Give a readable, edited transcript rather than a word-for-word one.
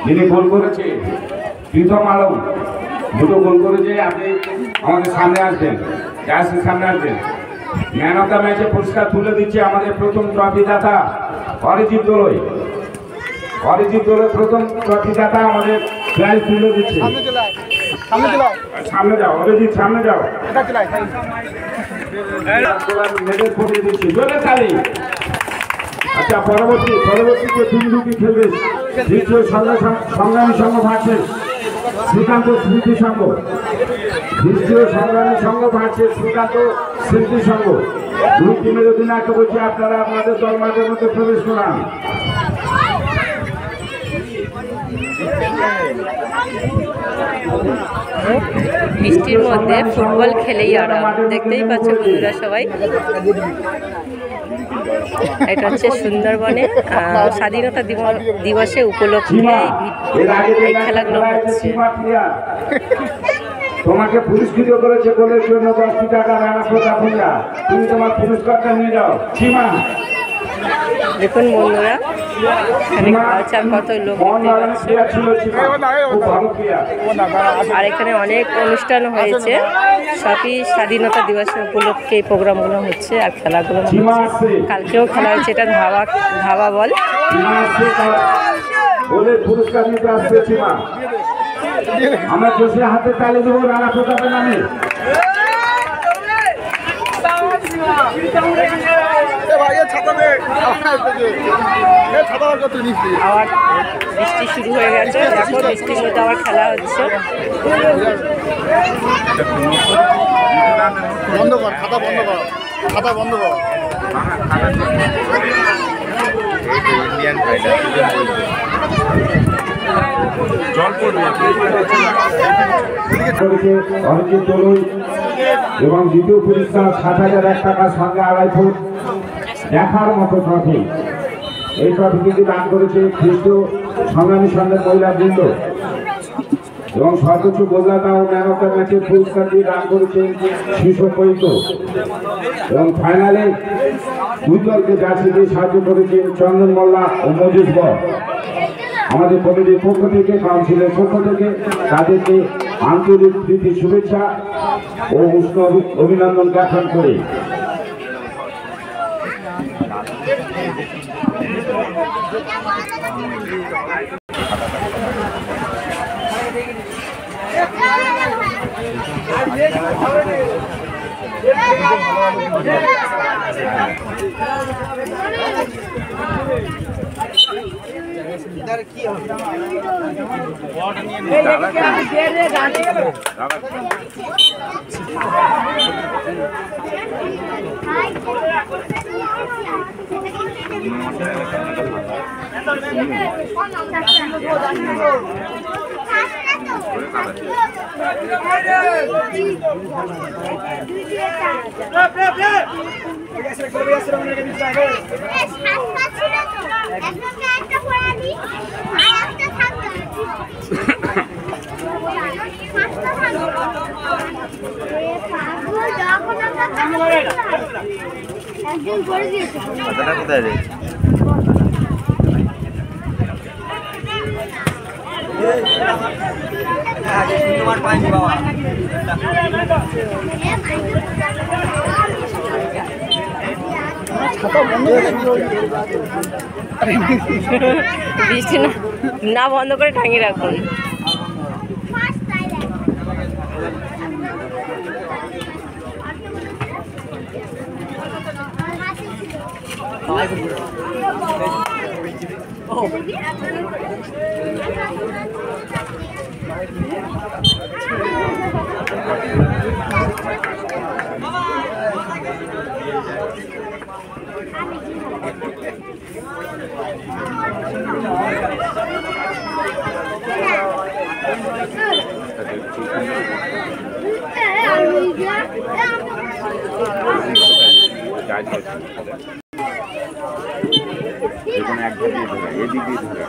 যিনি গোল করেছে প্রীতম আলম, দুটো গোল করেছে। আপনি আমাদের সামনে আসবেন, জাহাজের সামনে আসবেন। ম্যান অফ দ্য ম্যাচে পুরস্কার তুলে দিচ্ছে আমাদের প্রথম ট্রফি দাতা অরিজিৎ দোলই। অরিজিৎ দোলই প্রথম ট্রফি দাতা আমাদের প্রাইজ তুলে দিচ্ছে। সামনে যাও অরিজিৎ, সামনে যাও। মেডেল পরিয়ে দিচ্ছি, জোরে তালি। আচ্ছা, পরবর্তীতে দুটি খেলবে দ্বিতীয় সংগ্রামী সংঘ ভার্সেস শ্রীকান্ত স্মৃতি সংঘ। দ্বিতীয় সংগ্রামী সংঘ ভার্সেস শ্রীকান্ত স্মৃতি সংঘ। দুই টিমের অধিনায়ক বলছি আপনারা আপনাদের দল মাঠের মধ্যে প্রবেশ করান। বৃষ্টির মধ্যে ফুটবল খেলেই আরাম, দেখতেই পাচ্ছ বন্ধুরা সবাই। এটা হচ্ছে সুন্দরবনে স্বাধীনতা দিবসে উপলক্ষে এই খেলাগুলো হচ্ছে। তোমাকে পুরস্কৃত করেছে গোলের জন্য 10টি টাকা রানা প্রতাপ ভূঁইয়া। তুমি তোমার পুরস্কারটা নিয়ে যাও। সীমা দেখুন বন্ধুরা, এখানে কালচার কত লোক, আর এখানে অনেক অনুষ্ঠান হয়েছে। সবই স্বাধীনতা দিবসের উপলক্ষে এই প্রোগ্রামগুলো হচ্ছে আর খেলাগুলো হচ্ছে। কালকেও খেলা হয়েছে, এটা ধাবা বল। পুরস্কার নিতে আসছে সীমা। আমরা জোশে হাতে তালি দেবো রানা প্রতাপের নামে। আবার বৃষ্টি শুরু হয়ে গেছে, দেখো বৃষ্টির মধ্যে আবার খেলা হচ্ছে। বন্ধ কর, খাতা বন্ধ কর, খাতা বন্ধ কর। অরিজিৎ দোলই এবং দ্বিতীয় পুরস্কার 60,001 টাকার সঙ্গে 2.5 ফুট দেখার মতো ট্রফি। এই ট্রফি কিন্তু দান করেছে খ্রিস্টীয় সংগ্রামী সংঘের মহিলা বৃন্দ এবং সর্বোচ্চ গোলদাতা ও ম্যান অফ দ্য ম্যাচের পুরস্কার দিয়ে দান করেছেন শিশু পৈত। এবং ফাইনালে দুই দলকে জার্সি দিয়ে সাহায্য করেছেন চন্দন মোল্লা ও মজিদ বর। আমাদের কমিটির পক্ষ থেকে, কাউন্সিলের পক্ষ থেকে তাদেরকে আন্তরিক প্রীতি শুভেচ্ছা ও উষ্ণ অভিনন্দন জ্ঞাপন করে একদিন করে দিয়েছে কোথায় রে? বৃষ্টি না বন্ধ করে টাঙিয়ে রাখুন। এখানে এক দিক দিয়ে ঢোকা, এদিক দিয়ে ঢোকা।